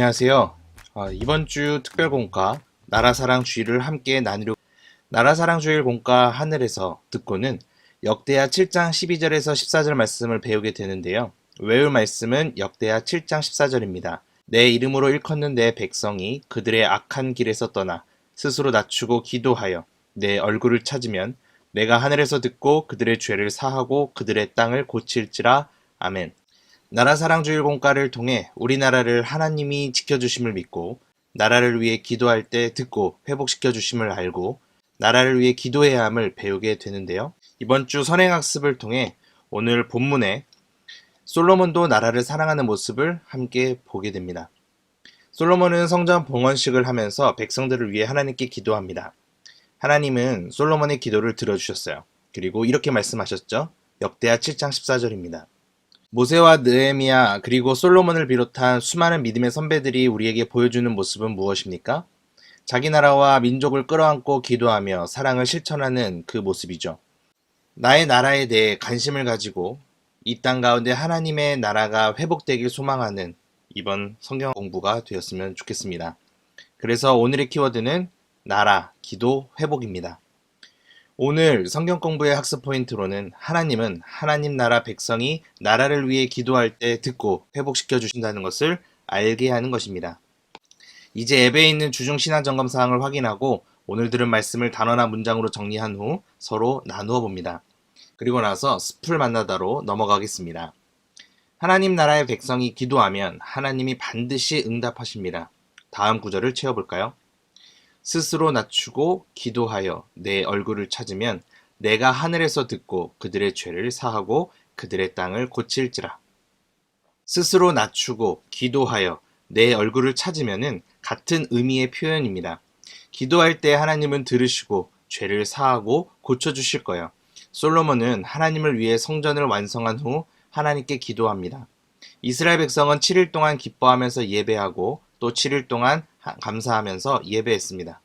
안녕하세요. 이번 주 특별공과 나라사랑주의를 함께 나라사랑주일 공과 하늘에서 듣고는 역대하 7장 12절에서 14절 말씀을 배우게 되는데요. 외울 말씀은 역대하 7장 14절입니다. 내 이름으로 일컫는 내 백성이 그들의 악한 길에서 떠나 스스로 낮추고 기도하여 내 얼굴을 찾으면 내가 하늘에서 듣고 그들의 죄를 사하고 그들의 땅을 고칠지라. 아멘. 나라사랑주일 공과를 통해 우리나라를 하나님이 지켜주심을 믿고 나라를 위해 기도할 때 듣고 회복시켜 주심을 알고 나라를 위해 기도해야 함을 배우게 되는데요. 이번 주 선행학습을 통해 오늘 본문에 솔로몬도 나라를 사랑하는 모습을 함께 보게 됩니다. 솔로몬은 성전 봉헌식을 하면서 백성들을 위해 하나님께 기도합니다. 하나님은 솔로몬의 기도를 들어주셨어요. 그리고 이렇게 말씀하셨죠. 역대하 7장 14절입니다. 모세와 느헤미야 그리고 솔로몬을 비롯한 수많은 믿음의 선배들이 우리에게 보여주는 모습은 무엇입니까? 자기 나라와 민족을 끌어안고 기도하며 사랑을 실천하는 그 모습이죠. 나의 나라에 대해 관심을 가지고 이 땅 가운데 하나님의 나라가 회복되길 소망하는 이번 성경 공부가 되었으면 좋겠습니다. 그래서 오늘의 키워드는 나라, 기도, 회복입니다. 오늘 성경 공부의 학습 포인트로는 하나님은 하나님 나라 백성이 나라를 위해 기도할 때 듣고 회복시켜 주신다는 것을 알게 하는 것입니다. 이제 앱에 있는 주중 신앙 점검 사항을 확인하고 오늘 들은 말씀을 단어나 문장으로 정리한 후 서로 나누어 봅니다. 그리고 나서 숲을 만나다로 넘어가겠습니다. 하나님 나라의 백성이 기도하면 하나님이 반드시 응답하십니다. 다음 구절을 채워볼까요? 스스로 낮추고 기도하여 내 얼굴을 찾으면 내가 하늘에서 듣고 그들의 죄를 사하고 그들의 땅을 고칠지라. 스스로 낮추고 기도하여 내 얼굴을 찾으면은 같은 의미의 표현입니다. 기도할 때 하나님은 들으시고 죄를 사하고 고쳐주실 거예요. 솔로몬은 하나님을 위해 성전을 완성한 후 하나님께 기도합니다. 이스라엘 백성은 7일 동안 기뻐하면서 예배하고 또 7일 동안 감사하면서 예배했습니다.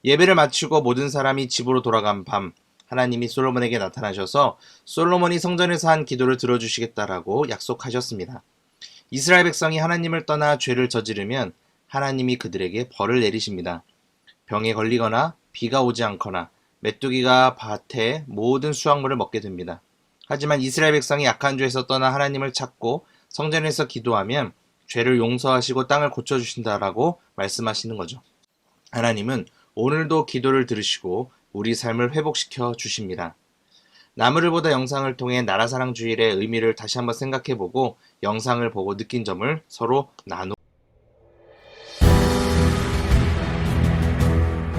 예배를 마치고 모든 사람이 집으로 돌아간 밤 하나님이 솔로몬에게 나타나셔서 솔로몬이 성전에서 한 기도를 들어주시겠다라고 약속하셨습니다. 이스라엘 백성이 하나님을 떠나 죄를 저지르면 하나님이 그들에게 벌을 내리십니다. 병에 걸리거나 비가 오지 않거나 메뚜기가 밭의 모든 수확물을 먹게 됩니다. 하지만 이스라엘 백성이 악한 죄에서 떠나 하나님을 찾고 성전에서 기도하면 죄를 용서하시고 땅을 고쳐주신다라고 말씀하시는 거죠. 하나님은 오늘도 기도를 들으시고 우리 삶을 회복시켜 주십니다. 나무를 보다 영상을 통해 나라사랑주일의 의미를 다시 한번 생각해보고 영상을 보고 느낀 점을 서로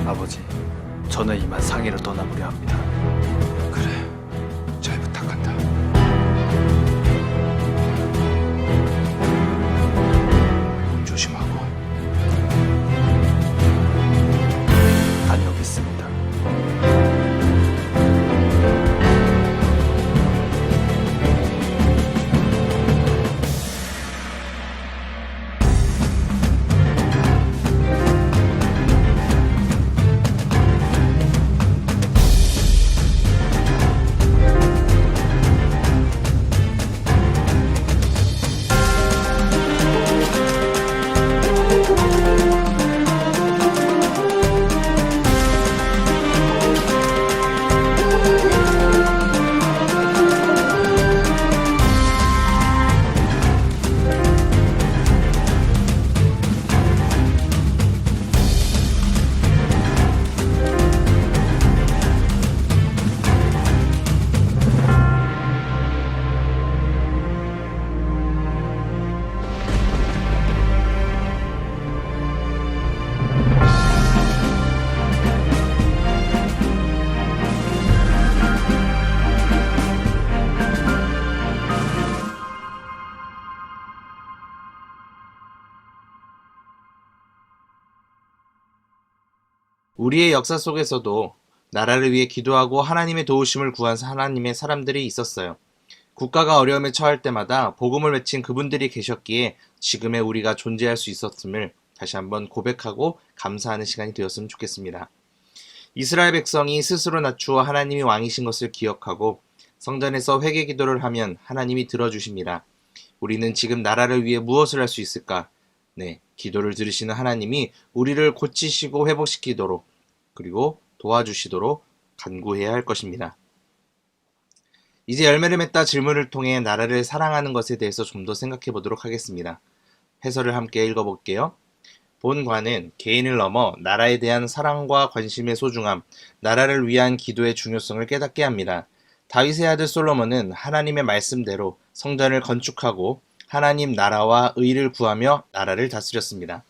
아버지, 저는 이만 상해를 떠나보려 합니다. 그래, 잘 부탁한다. 몸 조심하고. 다녀오겠습니다. 우리의 역사 속에서도 나라를 위해 기도하고 하나님의 도우심을 구한 하나님의 사람들이 있었어요. 국가가 어려움에 처할 때마다 복음을 외친 그분들이 계셨기에 지금의 우리가 존재할 수 있었음을 다시 한번 고백하고 감사하는 시간이 되었으면 좋겠습니다. 이스라엘 백성이 스스로 낮추어 하나님이 왕이신 것을 기억하고 성전에서 회개 기도를 하면 하나님이 들어주십니다. 우리는 지금 나라를 위해 무엇을 할 수 있을까? 네, 기도를 들으시는 하나님이 우리를 고치시고 회복시키도록 그리고 도와주시도록 간구해야 할 것입니다. 이제 열매를 맺다 질문을 통해 나라를 사랑하는 것에 대해서 좀 더 생각해 보도록 하겠습니다. 해설을 함께 읽어볼게요. 본관은 개인을 넘어 나라에 대한 사랑과 관심의 소중함, 나라를 위한 기도의 중요성을 깨닫게 합니다. 다윗의 아들 솔로몬은 하나님의 말씀대로 성전을 건축하고 하나님 나라와 의를 구하며 나라를 다스렸습니다.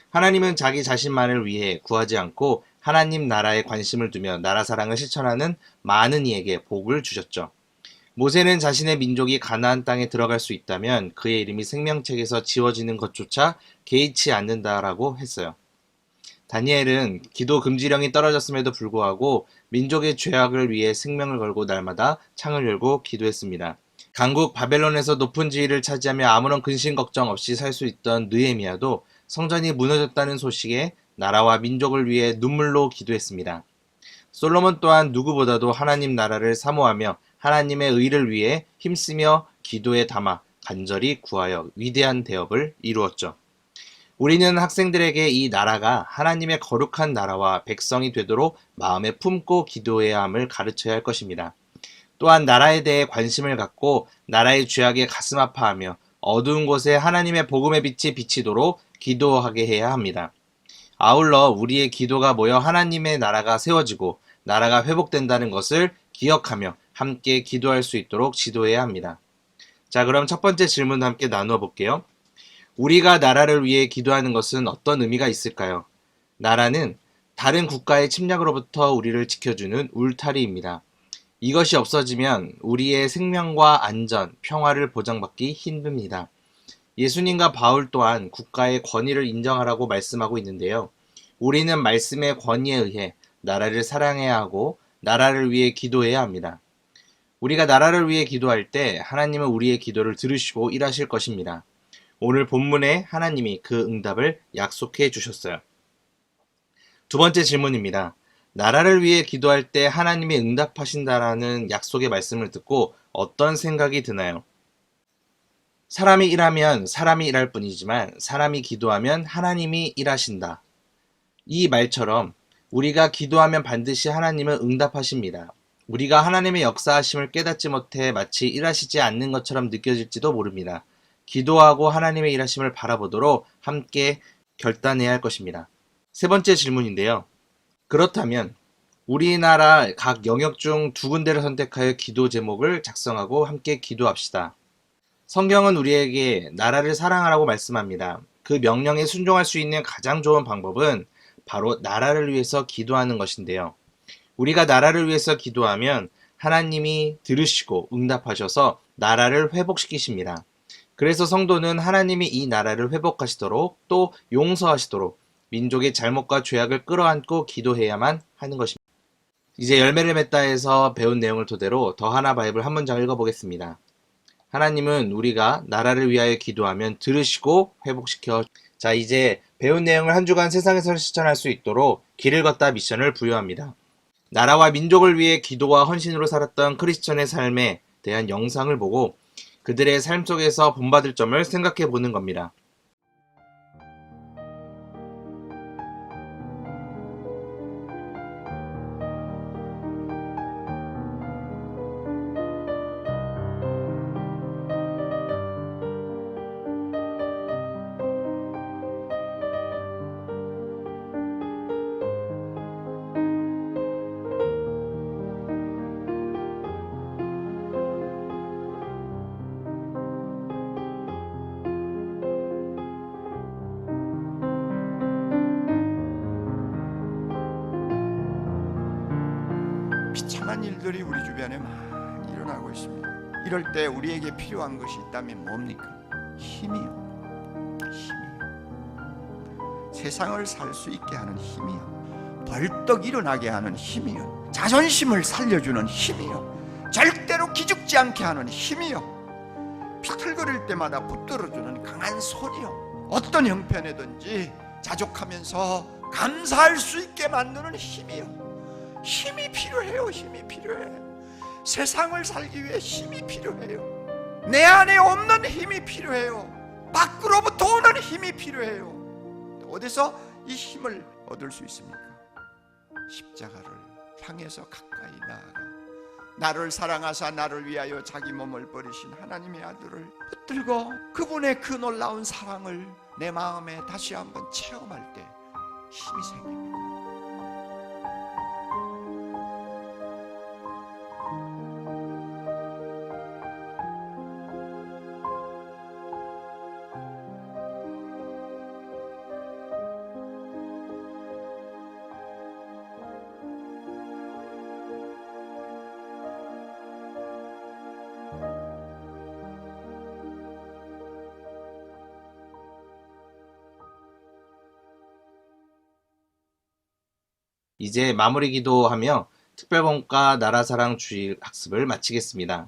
하나님은 자기 자신만을 위해 구하지 않고 하나님 나라에 관심을 두며 나라 사랑을 실천하는 많은 이에게 복을 주셨죠. 모세는 자신의 민족이 가나안 땅에 들어갈 수 있다면 그의 이름이 생명책에서 지워지는 것조차 개의치 않는다라고 했어요. 다니엘은 기도 금지령이 떨어졌음에도 불구하고 민족의 죄악을 위해 생명을 걸고 날마다 창을 열고 기도했습니다. 강국 바벨론에서 높은 지위를 차지하며 아무런 근심 걱정 없이 살 수 있던 느헤미야도 성전이 무너졌다는 소식에 나라와 민족을 위해 눈물로 기도했습니다. 솔로몬 또한 누구보다도 하나님 나라를 사모하며 하나님의 의를 위해 힘쓰며 기도에 담아 간절히 구하여 위대한 대업을 이루었죠. 우리는 학생들에게 이 나라가 하나님의 거룩한 나라와 백성이 되도록 마음에 품고 기도해야 함을 가르쳐야 할 것입니다. 또한 나라에 대해 관심을 갖고 나라의 죄악에 가슴 아파하며 어두운 곳에 하나님의 복음의 빛이 비치도록 기도하게 해야 합니다. 아울러 우리의 기도가 모여 하나님의 나라가 세워지고 나라가 회복된다는 것을 기억하며 함께 기도할 수 있도록 지도해야 합니다. 자, 그럼 첫 번째 질문 함께 나누어 볼게요. 우리가 나라를 위해 기도하는 것은 어떤 의미가 있을까요? 나라는 다른 국가의 침략으로부터 우리를 지켜주는 울타리입니다. 이것이 없어지면 우리의 생명과 안전, 평화를 보장받기 힘듭니다. 예수님과 바울 또한 국가의 권위를 인정하라고 말씀하고 있는데요. 우리는 말씀의 권위에 의해 나라를 사랑해야 하고 나라를 위해 기도해야 합니다. 우리가 나라를 위해 기도할 때 하나님은 우리의 기도를 들으시고 일하실 것입니다. 오늘 본문에 하나님이 그 응답을 약속해 주셨어요. 두 번째 질문입니다. 나라를 위해 기도할 때 하나님이 응답하신다라는 약속의 말씀을 듣고 어떤 생각이 드나요? 사람이 일하면 사람이 일할 뿐이지만 사람이 기도하면 하나님이 일하신다. 이 말처럼 우리가 기도하면 반드시 하나님은 응답하십니다. 우리가 하나님의 역사하심을 깨닫지 못해 마치 일하시지 않는 것처럼 느껴질지도 모릅니다. 기도하고 하나님의 일하심을 바라보도록 함께 결단해야 할 것입니다. 세 번째 질문인데요. 그렇다면 우리나라 각 영역 중 두 군데를 선택하여 기도 제목을 작성하고 함께 기도합시다. 성경은 우리에게 나라를 사랑하라고 말씀합니다. 그 명령에 순종할 수 있는 가장 좋은 방법은 바로 나라를 위해서 기도하는 것인데요. 우리가 나라를 위해서 기도하면 하나님이 들으시고 응답하셔서 나라를 회복시키십니다. 그래서 성도는 하나님이 이 나라를 회복하시도록 또 용서하시도록 민족의 잘못과 죄악을 끌어안고 기도해야만 하는 것입니다. 이제 열매를 맺다에서 배운 내용을 토대로 더 하나 바이블 한 문장 읽어보겠습니다. 하나님은 우리가 나라를 위하여 기도하면 들으시고 회복시켜. 자, 이제 배운 내용을 한 주간 세상에서 실천할 수 있도록 길을 걷다 미션을 부여합니다. 나라와 민족을 위해 기도와 헌신으로 살았던 크리스천의 삶에 대한 영상을 보고 그들의 삶 속에서 본받을 점을 생각해 보는 겁니다. 비참한 일들이 우리 주변에 많이 일어나고 있습니다. 이럴 때 우리에게 필요한 것이 있다면 뭡니까? 힘이요. 힘이요. 세상을 살 수 있게 하는 힘이요. 벌떡 일어나게 하는 힘이요. 자존심을 살려주는 힘이요. 절대로 기죽지 않게 하는 힘이요. 비틀거릴 때마다 붙들어주는 강한 손이요. 어떤 형편에든지 자족하면서 감사할 수 있게 만드는 힘이요. 힘이 필요해요. 힘이 필요해. 세상을 살기 위해 힘이 필요해요. 내 안에 없는 힘이 필요해요. 밖으로부터 오는 힘이 필요해요. 어디서 이 힘을 얻을 수 있습니까? 십자가를 향해서 가까이 나아가 나를 사랑하사 나를 위하여 자기 몸을 버리신 하나님의 아들을 붙들고 그분의 그 놀라운 사랑을 내 마음에 다시 한번 체험할 때 힘이 생깁니다. 이제 마무리 기도하며 특별본과 나라사랑 주일 학습을 마치겠습니다.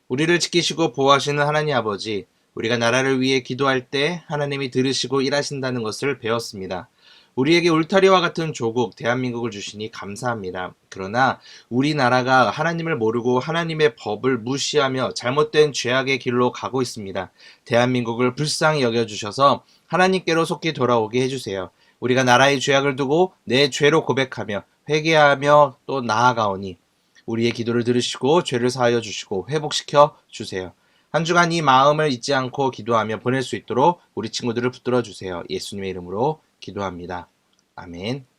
우리를 지키시고 보호하시는 하나님 아버지, 우리가 나라를 위해 기도할 때 하나님이 들으시고 일하신다는 것을 배웠습니다. 우리에게 울타리와 같은 조국, 대한민국을 주시니 감사합니다. 그러나 우리나라가 하나님을 모르고 하나님의 법을 무시하며 잘못된 죄악의 길로 가고 있습니다. 대한민국을 불쌍히 여겨주셔서 하나님께로 속히 돌아오게 해주세요. 우리가 나라의 죄악을 두고 내 죄로 고백하며 회개하며 또 나아가오니 우리의 기도를 들으시고 죄를 사하여 주시고 회복시켜 주세요. 한 주간 이 마음을 잊지 않고 기도하며 보낼 수 있도록 우리 친구들을 붙들어 주세요. 예수님의 이름으로 기도합니다. 아멘.